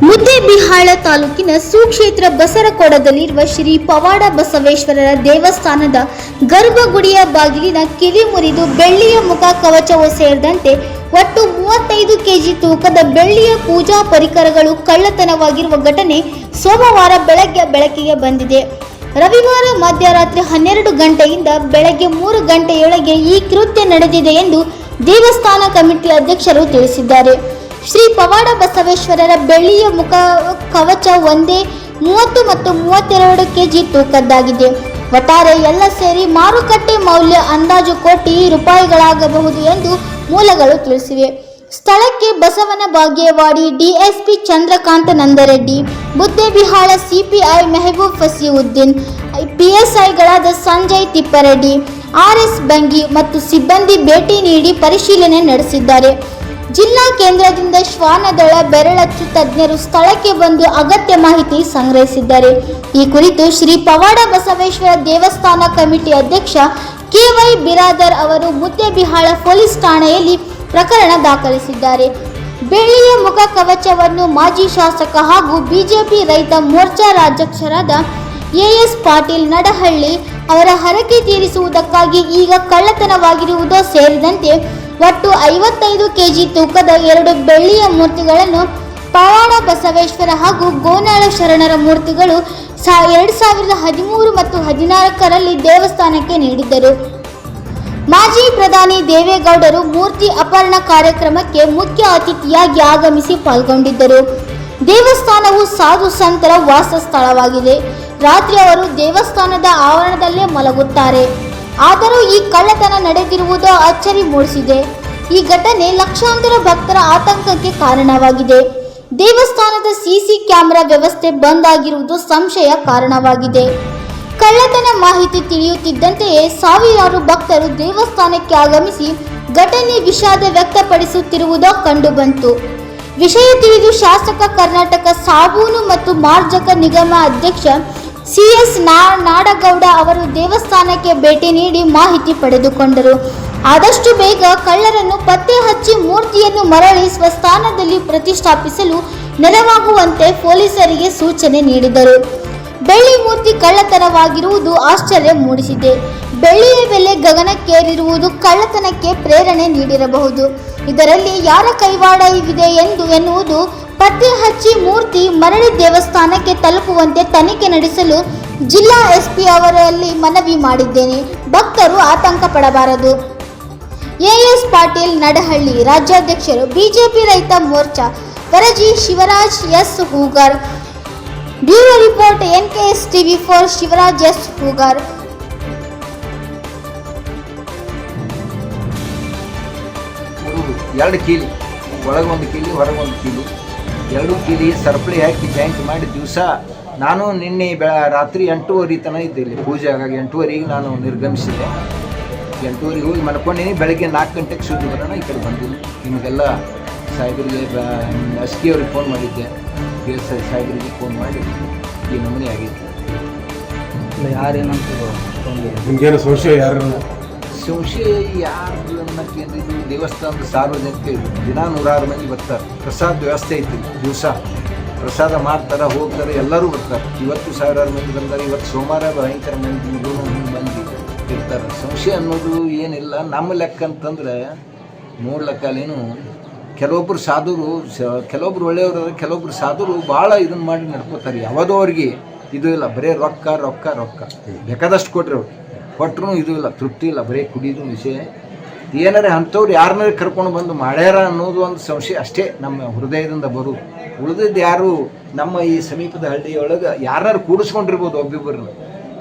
ಮುದ್ದೇಬಿಹಾಳ ತಾಲೂಕಿನ ಸುಕ್ಷೇತ್ರ ಬಸರಕೊಡದಲ್ಲಿರುವ ಶ್ರೀ ಪವಾಡ ಬಸವೇಶ್ವರರ ದೇವಸ್ಥಾನದ ಗರ್ಭಗುಡಿಯ ಬಾಗಿಲಿನ ಕಿವಿ ಮುರಿದು ಬೆಳ್ಳಿಯ ಮುಖ ಕವಚವು ಸೇರಿದಂತೆ ಒಟ್ಟು 35 ಕೆಜಿ ತೂಕದ ಬೆಳ್ಳಿಯ ಪೂಜಾ ಪರಿಕರಗಳು ಕಳ್ಳತನವಾಗಿರುವ ಘಟನೆ ಸೋಮವಾರ ಬೆಳಕಿಗೆ ಬಂದಿದೆ. ರವಿವಾರ ಮಧ್ಯರಾತ್ರಿ 12 ಗಂಟೆಯಿಂದ ಬೆಳಗ್ಗೆ 3 ಗಂಟೆಯೊಳಗೆ ಈ ಕೃತ್ಯ ನಡೆದಿದೆ ಎಂದು ದೇವಸ್ಥಾನ ಕಮಿಟಿ ಅಧ್ಯಕ್ಷರು ತಿಳಿಸಿದ್ದಾರೆ. ಶ್ರೀ ಪವಾಡ ಬಸವೇಶ್ವರರ ಬೆಳ್ಳಿಯ ಮುಖ ಕವಚ ಒಂದೇ 30 ಮತ್ತು 32 ಕೆಜಿ ತೂಕದ್ದಾಗಿದೆ. ಒಟ್ಟಾರೆ ಎಲ್ಲ ಸೇರಿ ಮಾರುಕಟ್ಟೆ ಮೌಲ್ಯ ಅಂದಾಜು ಕೋಟಿ ರೂಪಾಯಿಗಳಾಗಬಹುದು ಎಂದು ಮೂಲಗಳು ತಿಳಿಸಿವೆ. ಸ್ಥಳಕ್ಕೆ ಬಸವನ ಬಾಗೇವಾಡಿ ಡಿಎಸ್ಪಿ ಚಂದ್ರಕಾಂತ ನಂದರೆಡ್ಡಿ, ಮುದ್ದೇಬಿಹಾಳ ಸಿಪಿಐ ಮೆಹಬೂಬ್ ಫಸೀವುದ್ದೀನ್, ಪಿಎಸ್ಐಗಳಾದ ಸಂಜಯ್ ತಿಪ್ಪರೆಡ್ಡಿ, ಆರ್ಎಸ್ ಬಂಗಿ ಮತ್ತು ಸಿಬ್ಬಂದಿ ಭೇಟಿ ನೀಡಿ ಪರಿಶೀಲನೆ ನಡೆಸಿದ್ದಾರೆ. ಜಿಲ್ಲಾ ಕೇಂದ್ರದಿಂದ ಶ್ವಾನದಳ ಬೆರಳಚ್ಚು ತಜ್ಞರು ಸ್ಥಳಕ್ಕೆ ಬಂದು ಅಗತ್ಯ ಮಾಹಿತಿ ಸಂಗ್ರಹಿಸಿದ್ದಾರೆ. ಈ ಕುರಿತು ಶ್ರೀ ಪವಾಡ ಬಸವೇಶ್ವರ ದೇವಸ್ಥಾನ ಕಮಿಟಿ ಅಧ್ಯಕ್ಷ ಕೆವೈ ಬಿರಾದರ್ ಅವರು ಮುದ್ದೇಬಿಹಾಳ ಪೊಲೀಸ್ ಠಾಣೆಯಲ್ಲಿ ಪ್ರಕರಣ ದಾಖಲಿಸಿದ್ದಾರೆ. ಬೆಳ್ಳಿಯ ಮುಖ ಕವಚವನ್ನು ಮಾಜಿ ಶಾಸಕ ಹಾಗೂ ಬಿಜೆಪಿ ರೈತ ಮೋರ್ಚಾ ರಾಜ್ಯಾಧ್ಯಕ್ಷರಾದ ಎಎಸ್ ಪಾಟೀಲ್ ನಡಹಳ್ಳಿ ಅವರ ಹರಕೆ ತೀರಿಸುವುದಕ್ಕಾಗಿ ಈಗ ಕಳ್ಳತನವಾಗಿರುವುದು ಸೇರಿದಂತೆ ಒಟ್ಟು 55 ಕೆಜಿ ತೂಕದ 2 ಬೆಳ್ಳಿಯ ಮೂರ್ತಿಗಳನ್ನು ಪವಾಡ ಬಸವೇಶ್ವರ ಹಾಗೂ ಗೋನಾಳ ಶರಣರ ಮೂರ್ತಿಗಳು 2013 ಮತ್ತು 2014ರಲ್ಲಿ ದೇವಸ್ಥಾನಕ್ಕೆ ನೀಡಿದ್ದರು. ಮಾಜಿ ಪ್ರಧಾನಿ ದೇವೇಗೌಡರು ಮೂರ್ತಿ ಅಪಹರಣ ಕಾರ್ಯಕ್ರಮಕ್ಕೆ ಮುಖ್ಯ ಅತಿಥಿಯಾಗಿ ಆಗಮಿಸಿ ಪಾಲ್ಗೊಂಡಿದ್ದರು. ದೇವಸ್ಥಾನವು ಸಾಧು ಸಂತರ ವಾಸ ಸ್ಥಳವಾಗಿದೆ. ರಾತ್ರಿ ಅವರು ದೇವಸ್ಥಾನದ ಆವರಣದಲ್ಲೇ ಮಲಗುತ್ತಾರೆ. ಆದರೂ ಈ ಕಳ್ಳತನ ನಡೆದಿರುವುದು ಅಚ್ಚರಿ ಮೂಡಿಸಿದೆ. ಈ ಘಟನೆ ಲಕ್ಷಾಂತರ ಭಕ್ತರ ಆತಂಕಕ್ಕೆ ಕಾರಣವಾಗಿದೆ. ದೇವಸ್ಥಾನದ ಸಿಸಿ ಕ್ಯಾಮೆರಾ ವ್ಯವಸ್ಥೆ ಬಂದ್ ಆಗಿರುವುದು ಸಂಶಯ ಕಾರಣವಾಗಿದೆ. ಕಳ್ಳತನ ಮಾಹಿತಿ ತಿಳಿಯುತ್ತಿದ್ದಂತೆಯೇ ಸಾವಿರಾರು ಭಕ್ತರು ದೇವಸ್ಥಾನಕ್ಕೆ ಆಗಮಿಸಿ ಘಟನೆ ವಿಷಾದ ವ್ಯಕ್ತಪಡಿಸುತ್ತಿರುವುದು ಕಂಡುಬಂತು. ವಿಷಯ ತಿಳಿದು ಶಾಸಕ ಕರ್ನಾಟಕ ಸಾಬೂನು ಮತ್ತು ಮಾರ್ಜಕ ನಿಗಮ ಅಧ್ಯಕ್ಷ ಸಿಎಸ್ ನಾಡಗೌಡ ಅವರು ದೇವಸ್ಥಾನಕ್ಕೆ ಭೇಟಿ ನೀಡಿ ಮಾಹಿತಿ ಪಡೆದುಕೊಂಡರು. ಆದಷ್ಟು ಬೇಗ ಕಳ್ಳರನ್ನು ಪತ್ತೆ ಹಚ್ಚಿ ಮೂರ್ತಿಯನ್ನು ಮರಳಿ ಸ್ವಸ್ಥಾನದಲ್ಲಿ ಪ್ರತಿಷ್ಠಾಪಿಸಲು ನೆರವಾಗುವಂತೆ ಪೊಲೀಸರಿಗೆ ಸೂಚನೆ ನೀಡಿದರು. ಬೆಳ್ಳಿ ಮೂರ್ತಿ ಕಳ್ಳತನವಾಗಿರುವುದು ಆಶ್ಚರ್ಯ ಮೂಡಿಸಿದೆ. ಬೆಳ್ಳಿಯ ಬೆಲೆ ಗಗನಕ್ಕೇರಿರುವುದು ಕಳ್ಳತನಕ್ಕೆ ಪ್ರೇರಣೆ ನೀಡಿರಬಹುದು. ಇದರಲ್ಲಿ ಯಾರ ಕೈವಾಡವಿದೆ ಎನ್ನುವುದು ಪತ್ತೆ ಹಚ್ಚಿ ಮೂರ್ತಿ ಮರಳಿ ದೇವಸ್ಥಾನಕ್ಕೆ ತಲುಪುವಂತೆ ತನಿಖೆ ನಡೆಸಲು ಜಿಲ್ಲಾ ಎಸ್ಪಿ ಅವರಲ್ಲಿ ಮನವಿ ಮಾಡಿದ್ದೇನೆ. ಭಕ್ತರು ಆತಂಕ ಪಡಬಾರದು. ಎಎಸ್ ಪಾಟೀಲ್ ನಡಹಳ್ಳಿ, ರಾಜ್ಯಾಧ್ಯಕ್ಷರು ಬಿಜೆಪಿ ರೈತ ಮೋರ್ಚಾ, ವರದಿ Shivraj S Hugar. Bureau report NKS TV4 Shivraj S Hugar. ಎರಡು ಕೀಲಿ, ಒಳಗೊಂದು ಕೀಲಿ ಹೊರಗೊಂದು ಕೀಲಿ, 2 ಕೀಲಿ ಸರಪಳಿ ಹಾಕಿ ಜಾಯಿಂಟ್ ಮಾಡಿ ದಿವಸ ನಾನು ನಿನ್ನೆ ರಾತ್ರಿ 8:30 ತನಕ ಇದ್ದೆ ಇಲ್ಲಿ ಪೂಜೆ. ಹಾಗಾಗಿ 8:30ಗೆ ನಾನು ನಿರ್ಗಮಿಸಿದೆ. 8:30ಗೆ ಹೋಗಿ ಮಲ್ಕೊಂಡಿನಿ. ಬೆಳಗ್ಗೆ 4 ಗಂಟೆಗೆ ಸುದ್ದಿ ಬರೋಣ ಈ ಕಡೆ ಬಂದಿಲ್ಲ. ನಿಮಗೆಲ್ಲ ಸಾಹೇಬರಿಗೆ SK ಅವ್ರಿಗೆ ಫೋನ್ ಮಾಡಿದ್ದೆ. PSI ಸಾಹೇಬರಿಗೆ ಫೋನ್ ಮಾಡಿ ಈ ನಮೂನೆ ಆಗಿತ್ತು. ಯಾರೇನಂತ ನಿಮಗೇನು ಸಂಶಯ? ಸಂಶಯ ಯಾರು ಅನ್ನೋಕ್ಕೇನು? ಇದು ದೇವಸ್ಥಾನದ ಸಾರ್ವಜನಿಕ ಇದು. ದಿನ 106 ಮಂದಿ ಬರ್ತಾರೆ. ಪ್ರಸಾದ ವ್ಯವಸ್ಥೆ ಐತಿ. ದಿವಸ ಪ್ರಸಾದ ಮಾಡ್ತಾರೆ, ಹೋಗ್ತಾರೆ, ಎಲ್ಲರೂ ಬರ್ತಾರೆ. ಇವತ್ತು 1000 ಮಂದಿ ಬಂದಾರೆ. ಇವತ್ತು ಸೋಮವಾರ ಭಯಂಕರ ಮಂದಿ ಮಂದಿ ಇರ್ತಾರೆ. ಸಂಶಯ ಅನ್ನೋದು ಏನಿಲ್ಲ. ನಮ್ಮ ಲೆಕ್ಕ ಅಂತಂದರೆ 3 ಲೆಕ್ಕಲೇನು ಕೆಲವೊಬ್ಬರು ಸಾಧುರು, ಕೆಲವೊಬ್ರು ಒಳ್ಳೆಯವರು, ಕೆಲವೊಬ್ರು ಸಾಧುರು ಭಾಳ ಇದನ್ನು ಮಾಡಿ ನಡ್ಕೋತಾರೆ. ಯಾವುದೋ ಅವ್ರಿಗೆ ಇದು ಇಲ್ಲ, ಬರೀ ರೊಕ್ಕ ರೊಕ್ಕ ರೊಕ್ಕ ಬೇಕಾದಷ್ಟು ಕೊಟ್ಟರೆ ಅವ್ರು ಕೊಟ್ಟರು ಇದು ಇಲ್ಲ, ತೃಪ್ತಿ ಇಲ್ಲ, ಬರೀ ಕುಡಿಯೋದು ವಿಷಯ. ಏನಾರೇ ಅಂಥವ್ರು ಯಾರನ್ನಾರು ಕರ್ಕೊಂಡು ಬಂದು ಮಾಡ್ಯಾರ ಅನ್ನೋದು ಒಂದು ಸಂಶಯ ಅಷ್ಟೇ ನಮ್ಮ ಹೃದಯದಿಂದ ಬರೋದು. ಉಳಿದಿದ್ದು ಯಾರು ನಮ್ಮ ಈ ಸಮೀಪದ ಹಳ್ಳಿಯೊಳಗೆ ಯಾರು ಕೂಡಿಸ್ಕೊಂಡಿರ್ಬೋದು ಒಬ್ಬಿಬ್ಬರನ್ನ.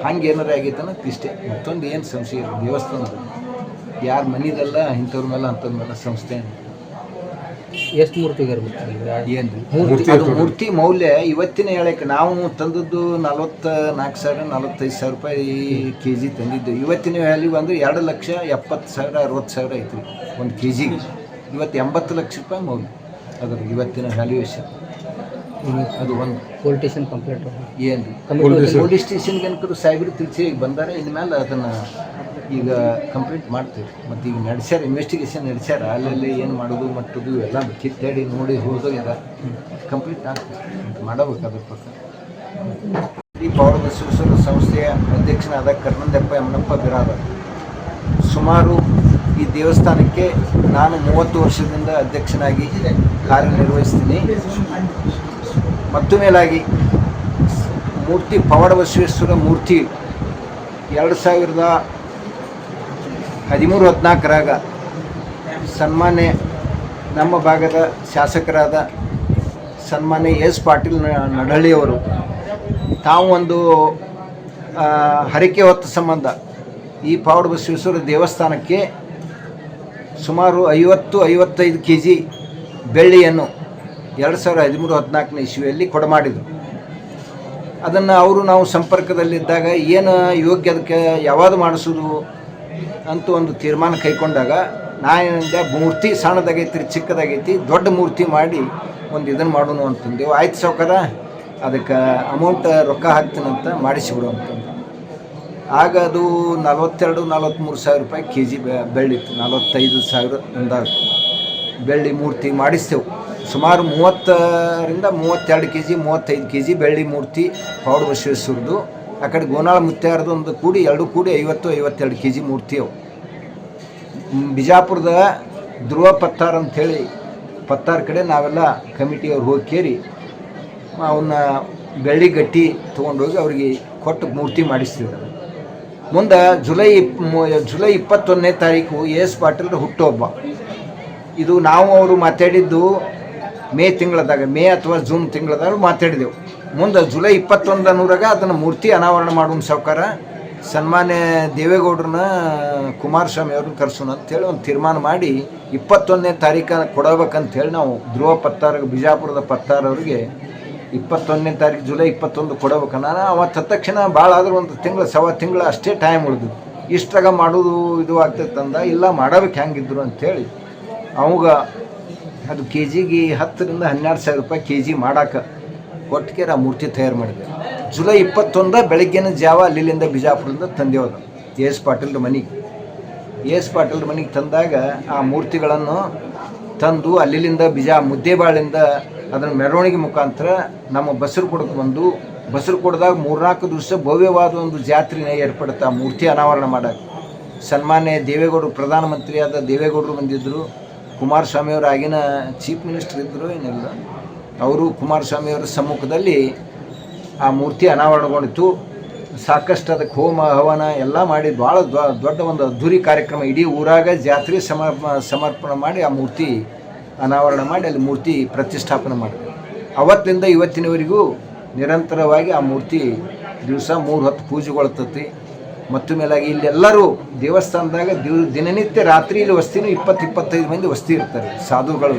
ಹಂಗೆ ಏನಾರೇ ಆಗೈತೆ ಅನ್ನೋದು ಇಷ್ಟೇ. ಮತ್ತೊಂದು ಏನು ಸಂಶಯ ಇಲ್ಲ. ದೇವಸ್ಥಾನದ ಯಾರು ಮನಿದಲ್ಲ ಇಂಥವ್ರ ಮೇಲೆ ಅಂಥವ್ರ ಮೇಲೆ ಸಂಸ್ಥೆ. ಎಷ್ಟು ಮೂರ್ತಿಗೆ ಏನು ಅದು ಮೂರ್ತಿ ಮೌಲ್ಯ ಇವತ್ತಿನ ಹೇಳಕ್ಕೆ ನಾವು ತಂದದ್ದು 44,000 45,000 ರೂಪಾಯಿ KG ತಂದಿದ್ದು. ಇವತ್ತಿನ ವ್ಯಾಲ್ಯೂ ಅಂದರೆ 2,70,000 60,000 ಐತ್ರಿ ಒಂದು KGಗೆ. ಇವತ್ತು 80 ಲಕ್ಷ ರೂಪಾಯಿ ಮೌಲ್ಯ ಅದರ ಇವತ್ತಿನ ವ್ಯಾಲ್ಯೂಯೇಷನ್. ಅದು ಒಂದು ಪೊಲೀಸ್ ಸ್ಟೇಷನ್ ಕಂಪ್ಲೇಂಟ್ ಏನು ಪೊಲೀಸ್ ಸ್ಟೇಷನ್ಗೆ ಅನ್ಕರು ಸಾಹೇಬರು ತಿಳಿಸಿ ಈಗ ಬಂದಾರೆ ಇನ್ಮೇಲೆ ಅದನ್ನು ಈಗ ಕಂಪ್ಲೀಟ್ ಮಾಡ್ತೀವಿ ಮತ್ತು ಈಗ ನಡೆಸ್ಯಾರ ಇನ್ವೆಸ್ಟಿಗೇಷನ್ ನಡೆಸ್ಯಾರ ಅಲ್ಲಲ್ಲಿ ಏನು ಮಾಡೋದು ಮಟ್ಟದು ಎಲ್ಲ ಕಿತ್ತಾಡಿ ನೋಡಿ ಹೋದಾಗ ಕಂಪ್ಲೀಟ್ ಆಗ್ತದೆ ಮಾಡಬೇಕು ಅದ್ರ ಪ್ರಕಾರ. ಈ ಪವಾಡ ಬಸವೇಶ್ವರ ಸಂಸ್ಥೆಯ ಅಧ್ಯಕ್ಷನಾದ ಕರ್ನಂದಪ್ಪ ಯಮನಪ್ಪ ಬಿರಾದರ್. ಸುಮಾರು ಈ ದೇವಸ್ಥಾನಕ್ಕೆ ನಾನು 30 ವರ್ಷದಿಂದ ಅಧ್ಯಕ್ಷನಾಗಿ ಕಾರ್ಯನಿರ್ವಹಿಸ್ತೀನಿ. ಮತ್ತು ಮೇಲಾಗಿ ಮೂರ್ತಿ ಪವಾಡ ಬಸವೇಶ್ವರ ಮೂರ್ತಿ 2013-14ರಾಗ ಸನ್ಮಾನ್ಯ ನಮ್ಮ ಭಾಗದ ಶಾಸಕರಾದ ಸನ್ಮಾನ್ಯ ಎಸ್ ಪಾಟೀಲ್ ನಡಹಳ್ಳಿಯವರು ತಾವು ಒಂದು ಹರಕೆ ಹೊತ್ತ ಸಂಬಂಧ ಈ ಪವಾಡ ಬಸವೇಶ್ವರ ದೇವಸ್ಥಾನಕ್ಕೆ ಸುಮಾರು 50-55 kg ಬೆಳ್ಳಿಯನ್ನು 2013-14 ಇಸ್ವಿಯಲ್ಲಿ ಕೊಡಮಾಡಿದರು. ಅದನ್ನು ಅವರು ನಾವು ಸಂಪರ್ಕದಲ್ಲಿದ್ದಾಗ ಏನು ಯೋಗ್ಯ ಅದಕ್ಕೆ ಯಾವುದು ಮಾಡಿಸೋದು ಅಂತ ಒಂದು ತೀರ್ಮಾನ ಕೈಗೊಂಡಾಗ ನಾನಿಂದ ಮೂರ್ತಿ ಸಣ್ಣದಾಗೈತಿ ಚಿಕ್ಕದಾಗೈತಿ ದೊಡ್ಡ ಮೂರ್ತಿ ಮಾಡಿ ಒಂದು ಇದನ್ನು ಮಾಡೋಣ ಅಂತಂದೆವು. ಆಯ್ತು ಸಾವ್ಕಾರ ಅದಕ್ಕೆ ಅಮೌಂಟ್ ರೊಕ್ಕ ಹಾಕ್ತೀನಂತ ಮಾಡಿಸಿಬಿಡು ಅಂತಂದು. ಆಗ ಅದು 42-43 ಸಾವಿರ ರೂಪಾಯಿ kg ಬೆಳ್ಳಿತ್ತು. 45,000 ಅಂದಾಗ ಬೆಳ್ಳಿ ಮೂರ್ತಿ ಮಾಡಿಸ್ತೇವೆ. ಸುಮಾರು 30-32 kg 35 kg ಬೆಳ್ಳಿ ಮೂರ್ತಿ ಪವಾಡ ಬಸವೇಶ್ವರದು. ಆ ಕಡೆ ಗೋನಾಳ ಮುತ್ಯಾರದು ಒಂದು ಕೂಡಿ 2 ಕೂಡಿ 50-52 kg ಮೂರ್ತಿ ಅವು. ಬಿಜಾಪುರದ ಧ್ರುವ ಪತ್ತಾರ್ ಅಂಥೇಳಿ ಪತ್ತಾರ್ ಕಡೆ ನಾವೆಲ್ಲ ಕಮಿಟಿಯವ್ರು ಹೋಗಿ ಕೇರಿ ಅವನ್ನ ಬೆಳ್ಳಿ ಗಟ್ಟಿ ತೊಗೊಂಡೋಗಿ ಅವ್ರಿಗೆ ಕೊಟ್ಟು ಮೂರ್ತಿ ಮಾಡಿಸ್ತಿದ್ದಾರೆ. ಮುಂದೆ ಜುಲೈ 21ನೇ ತಾರೀಕು ಎಸ್ ಪಾಟೀಲ್ರ ಹುಟ್ಟುಹಬ್ಬ. ಇದು ನಾವು ಅವರು ಮಾತಾಡಿದ್ದು ಮೇ ತಿಂಗಳದಾಗ, ಮೇ ಅಥವಾ ಜೂನ್ ತಿಂಗಳದಾಗ ಮಾತಾಡಿದೆವು. ಮುಂದೆ ಜುಲೈ 21 ಅದನ್ನು ಮೂರ್ತಿ ಅನಾವರಣ ಮಾಡೋಣ ಸಾವ್ಕಾರ ಸನ್ಮಾನ್ಯ ದೇವೇಗೌಡರನ್ನ ಕುಮಾರಸ್ವಾಮಿ ಅವ್ರನ್ನ ಕರ್ಸೋಣ ಅಂತೇಳಿ ಒಂದು ತೀರ್ಮಾನ ಮಾಡಿ 21ನೇ ತಾರೀಕು ಕೊಡಬೇಕಂತೇಳಿ ನಾವು ಧ್ರುವ ಪತ್ತಾರ ಬಿಜಾಪುರದ ಪತ್ತಾರವ್ರಿಗೆ 21ನೇ ತಾರೀಕು ಜುಲೈ 21 ಕೊಡಬೇಕನ್ನ ಅವತ್ತು ತಕ್ಷಣ ಭಾಳ ಆದ್ರೆ ಒಂದು ಸವಾ ತಿಂಗಳು ಅಷ್ಟೇ ಟೈಮ್ ಉಳಿದು ಇಷ್ಟಾಗ ಮಾಡೋದು ಇದು ಆಗ್ತೈತಂದ ಇಲ್ಲ ಮಾಡಬೇಕು ಹೆಂಗಿದ್ರು ಅಂಥೇಳಿ ಅವಾಗ ಅದು KGಗೆ 10-12 ಸಾವಿರ ರೂಪಾಯಿ kg ಮಾಡಕ್ಕೆ ಕೊಟ್ಟಿಗೆ ಆ ಮೂರ್ತಿ ತಯಾರು ಮಾಡಿದೆ. ಜುಲೈ 21 ಬೆಳಗ್ಗಿನ ಜಾವ ಅಲ್ಲಿಂದ ಬಿಜಾಪುರದಿಂದ ತಂದೆಯೋದು ಎಸ್ ಪಾಟೀಲ್ರ ಮನೆಗೆ ತಂದಾಗ ಆ ಮೂರ್ತಿಗಳನ್ನು ತಂದು ಅಲ್ಲಿಂದ ಮುದ್ದೇಬಾಳಿಂದ ಅದನ್ನು ಮೆರವಣಿಗೆ ಮುಖಾಂತರ ನಮ್ಮ ಬಸರಕೋಟಕ್ಕೆ ಬಂದು ಬಸರಕೋಟದಾಗ 3-4 ದಿವಸ ಭವ್ಯವಾದ ಒಂದು ಜಾತ್ರೆನ ಏರ್ಪಡುತ್ತೆ ಆ ಮೂರ್ತಿ ಅನಾವರಣ ಮಾಡೋಕ್ಕೆ. ಸನ್ಮಾನ್ಯ ದೇವೇಗೌಡರು ಪ್ರಧಾನಮಂತ್ರಿಯಾದ ದೇವೇಗೌಡರು ಬಂದಿದ್ದರು. ಕುಮಾರಸ್ವಾಮಿಯವರು ಆಗಿನ ಚೀಫ್ ಮಿನಿಸ್ಟರ್ ಇದ್ದರು ಏನಿಲ್ಲ, ಅವರು ಕುಮಾರಸ್ವಾಮಿಯವರ ಸಮ್ಮುಖದಲ್ಲಿ ಆ ಮೂರ್ತಿ ಅನಾವರಣಗೊಂಡಿತ್ತು. ಸಾಕಷ್ಟು ಅದಕ್ಕೆ ಹೋಮ ಹವನ ಎಲ್ಲ ಮಾಡಿ ಭಾಳ ದೊಡ್ಡ ಒಂದು ಅದ್ಧೂರಿ ಕಾರ್ಯಕ್ರಮ ಇಡೀ ಊರಾಗ ಜಾತ್ರೆ ಸಮರ್ಪಣೆ ಮಾಡಿ ಆ ಮೂರ್ತಿ ಅನಾವರಣ ಮಾಡಿ ಅಲ್ಲಿ ಮೂರ್ತಿ ಪ್ರತಿಷ್ಠಾಪನೆ ಮಾಡಿದೆ. ಅವತ್ತಿಂದ ಇವತ್ತಿನವರೆಗೂ ನಿರಂತರವಾಗಿ ಆ ಮೂರ್ತಿ ದಿವಸ 3 ಹೊತ್ತು ಪೂಜೆಗೊಳ್ತತಿ. ಮತ್ತು ಮೇಲಾಗಿ ಇಲ್ಲೆಲ್ಲರೂ ದೇವಸ್ಥಾನದಾಗ ದಿನನಿತ್ಯ ರಾತ್ರಿ ಇಲ್ಲಿ ವಸ್ತಿನೂ 20-25 ಮಂದಿ ವಸ್ತಿ ಇರ್ತಾರೆ, ಸಾಧುಗಳು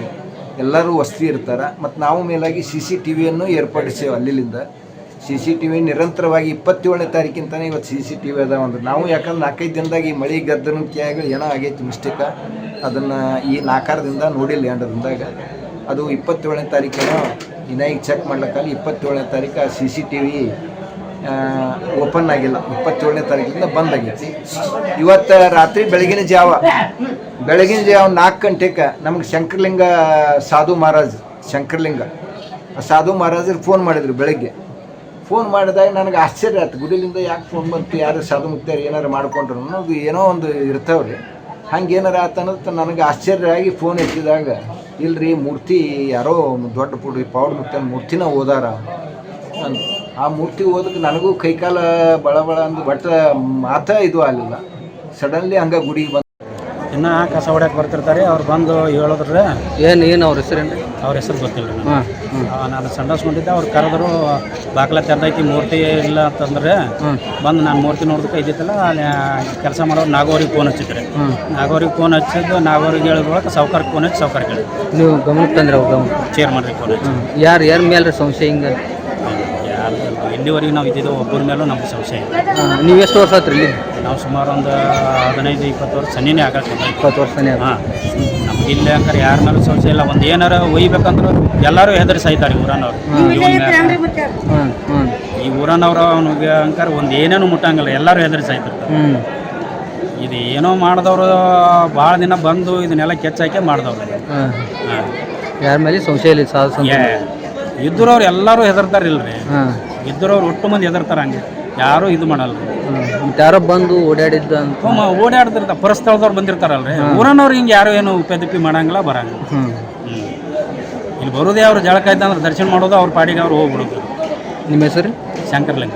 ಎಲ್ಲರೂ ವಸ್ತಿ ಇರ್ತಾರೆ. ಮತ್ತು ನಾವು ಮೇಲಾಗಿ CCTVಯನ್ನು ಏರ್ಪಡಿಸ್ತೇವೆ. ಅಲ್ಲಿಂದ CCTV ನಿರಂತರವಾಗಿ 27ನೇ ತಾರೀಕಿಂತಲೇ ಇವತ್ತು CCTV ಅದಾವ ಅಂದ್ರೆ ನಾವು ಯಾಕಂದ್ರೆ 4-5 ದಿನದಾಗ ಈ ಮಳೆ ಗದ್ದನಕ್ಕಾಗಿ ಏನೋ ಆಗೈತಿ ಮಿಸ್ಟೇಕ, ಅದನ್ನು ಈ 4 ದಿನದ ನೋಡಿಲ್ಲ 2 ದಿನದಾಗ. ಅದು 27ನೇ ತಾರೀಕೇನೋ ಇನ್ನು ಈಗ ಚೆಕ್ ಮಾಡ್ಲಿಕ್ಕಲ್ಲಿ 27ನೇ ತಾರೀಕು ಆ CCTV ಓಪನ್ ಆಗಿಲ್ಲ. 27ನೇ ತಾರೀಕಿಂದ ಬಂದಾಗೈತಿ. ಇವತ್ತು ರಾತ್ರಿ ಬೆಳಗಿನ ಜಾವ 4 ಗಂಟೆಗೆ ನಮ್ಗೆ ಶಂಕರಲಿಂಗ ಸಾಧು ಮಹಾರಾಜ್ ಸಾಧು ಮಹಾರಾಜರು ಫೋನ್ ಮಾಡಿದ್ರು. ಬೆಳಗ್ಗೆ ಫೋನ್ ಮಾಡಿದಾಗ ನನಗೆ ಆಶ್ಚರ್ಯ ಆಯ್ತು. ಗುಡಿಲಿಂದ ಯಾಕೆ ಫೋನ್ ಬಂತು, ಯಾರು ಸಾಧು ಮುಕ್ತಿಯಾರು ಏನಾರು ಮಾಡ್ಕೊಂಡ್ರು ಅನ್ನೋದು ಏನೋ ಒಂದು ಇರ್ತಾವ್ರಿ. ಹಂಗೆ ಏನಾರು ಆತ ಅನ್ನೋದು ನನಗೆ ಆಶ್ಚರ್ಯ ಆಗಿ ಫೋನ್ ಎತ್ತಿದಾಗ ಇಲ್ರಿ ಮೂರ್ತಿ ಯಾರೋ ದೊಡ್ಡ ಪವಾಡ ಮುಕ್ತಿಯ ಮೂರ್ತಿನ ಓದಾರ ಅಂತ. ಆ ಮೂರ್ತಿ ಓದಕ್ಕೆ ನನಗೂ ಕೈಕಾಲ ಬಳ ಅಂದು ಬಟ್ ಮಾತ ಇದು ಆಗಲಿಲ್ಲ. ಸಡನ್ಲಿ ಹಂಗೆ ಗುಡಿಗೆ ಬಂದು ಇನ್ನೂ ಕಸ ಹೊಡ್ಯಕ್ಕೆ ಬರ್ತಿರ್ತಾರೆ. ಅವ್ರು ಬಂದು ಹೇಳಿದ್ರೆ ಏನು ಅವ್ರ ಹೆಸರೇನು? ಅವ್ರ ಹೆಸರು ಗೊತ್ತಿಲ್ಲ ರೀ. ನಾನು ಸಂಡಾಸ್ಕೊಂಡಿದ್ದೆ. ಅವ್ರು ಕರೆದ್ರು, ಬಾಗ್ಲ ತೆರೆದೈತಿ ಮೂರ್ತಿ ಇಲ್ಲ ಅಂತಂದ್ರೆ ಬಂದು ನಾನು ಮೂರ್ತಿ ನೋಡೋದಕ್ಕೆ ಇದ್ದಿತ್ತಲ್ಲ ಅಲ್ಲಿ ಕೆಲಸ ಮಾಡೋರು ನಾಗೋರಿಗೆ ಫೋನ್ ಹಚ್ಚಿದ್ರಿ. ನಾಗೋರಿಗೆ ಫೋನ್ ಹಚ್ಚಿದ್ದು ನಾಗೋರಿಗೆ ಹೇಳಿದ್ರೊಳಗೆ ಸಾವ್ಕಾರಕ್ಕೆ ಫೋನ್ ಹಚ್ಚಿ ಸಾವ್ಕಾರಕ್ಕೆ ಹೇಳಿದ್ರು. ನೀವು ಗಮನಕ್ಕೆ ತಂದ್ರೆ ಅವ್ರು ಗಮನ ಚೇರ್ಮನ್ರಿಗೆ ಫೋನ್ ಹಚ್ಚಿ ಯಾರು ಮೇಲೆ ಸಂಶಯ ಹಿಂಗೆ ಯಾರು ಇಲ್ಲಿವರೆಗೆ ನಾವು ಇದ್ದಿದ್ದು ಒಬ್ಬರ ಮೇಲೂ ನಮ್ಗೆ ಸಂಶಯ ಇಲ್ಲ. ನೀವು ಎಷ್ಟು ವರ್ಷ ಆತ್ರಿ ಇಲ್ಲಿ? ನಾವು ಸುಮಾರು ಒಂದು 15-20 ವರ್ಷ ಸನ್ನಿನೇ ಆಗತ್ತೆ. 20 ವರ್ಷನೇ ಹಾಂ, ನಮ್ಗೆ ಇಲ್ಲಿ ಅಂಕರೆ ಯಾರ ಮೇಲೂ ಸಂಶಯ ಇಲ್ಲ. ಒಂದು ಏನಾರ ಒಯ್ಬೇಕಂದ್ರೆ ಎಲ್ಲರೂ ಹೆದರಿ ಸಾಯ್ತಾರೆ ಊರನ್ನವ್ರು. ಈ ಊರನ್ನವ್ರು ಅವನಿಗೆ ಅಂಕರ್ ಒಂದು ಏನೇನು ಮುಟ್ಟಂಗಿಲ್ಲ, ಎಲ್ಲರೂ ಹೆದರಿ ಸಾಯ್ತಿರ್ತಾರೆ. ಇದು ಏನೋ ಮಾಡಿದವರು ಭಾಳ ದಿನ ಬಂದು ಇದನ್ನೆಲ್ಲ ಕೆಚ್ಚಾಕೆ ಮಾಡಿದವ್ರು. ಹಾಂ, ಯಾರ ಮೇಲೆ ಸಂಶಯ ಇಲ್ಲ ಸಾಧು ಇದ್ದರವ್ರು ಎಲ್ಲರೂ ಹೆದರ್ತಾರೆ ಇಲ್ರಿ. ಇದ್ದರವ್ರು ಒಟ್ಟು ಮಂದಿ ಹೆದರ್ತಾರೆ, ಹಂಗೆ ಯಾರೂ ಇದು ಮಾಡಲ್ಲ ರೀ. ಯಾರೋ ಬಂದು ಓಡಾಡಿದ್ದ ಅಂತ ಓಡಾಡ್ತಿರ್ತಾರೆ, ಪರಸ್ಥಳದವ್ರು ಬಂದಿರ್ತಾರಲ್ರಿ. ಊರನ್ನವ್ರು ಹಿಂಗೆ ಯಾರು ಏನು ಉಪದಿಪ್ಪಿ ಮಾಡಂಗಿಲ್ಲ, ಬರಂಗಿಲ್ಲ. ಇಲ್ಲಿ ಬರೋದೇ ಅವ್ರು ಜಳಕ ಇದ್ದಂದ್ರೆ ದರ್ಶನ ಮಾಡೋದು, ಅವ್ರ ಪಾಡಿಗೆ ಅವ್ರು ಹೋಗ್ಬಿಡೋದು. ನಿಮ್ಮ ಹೆಸರು? ಶಂಕರ್ಲಿಂಗ.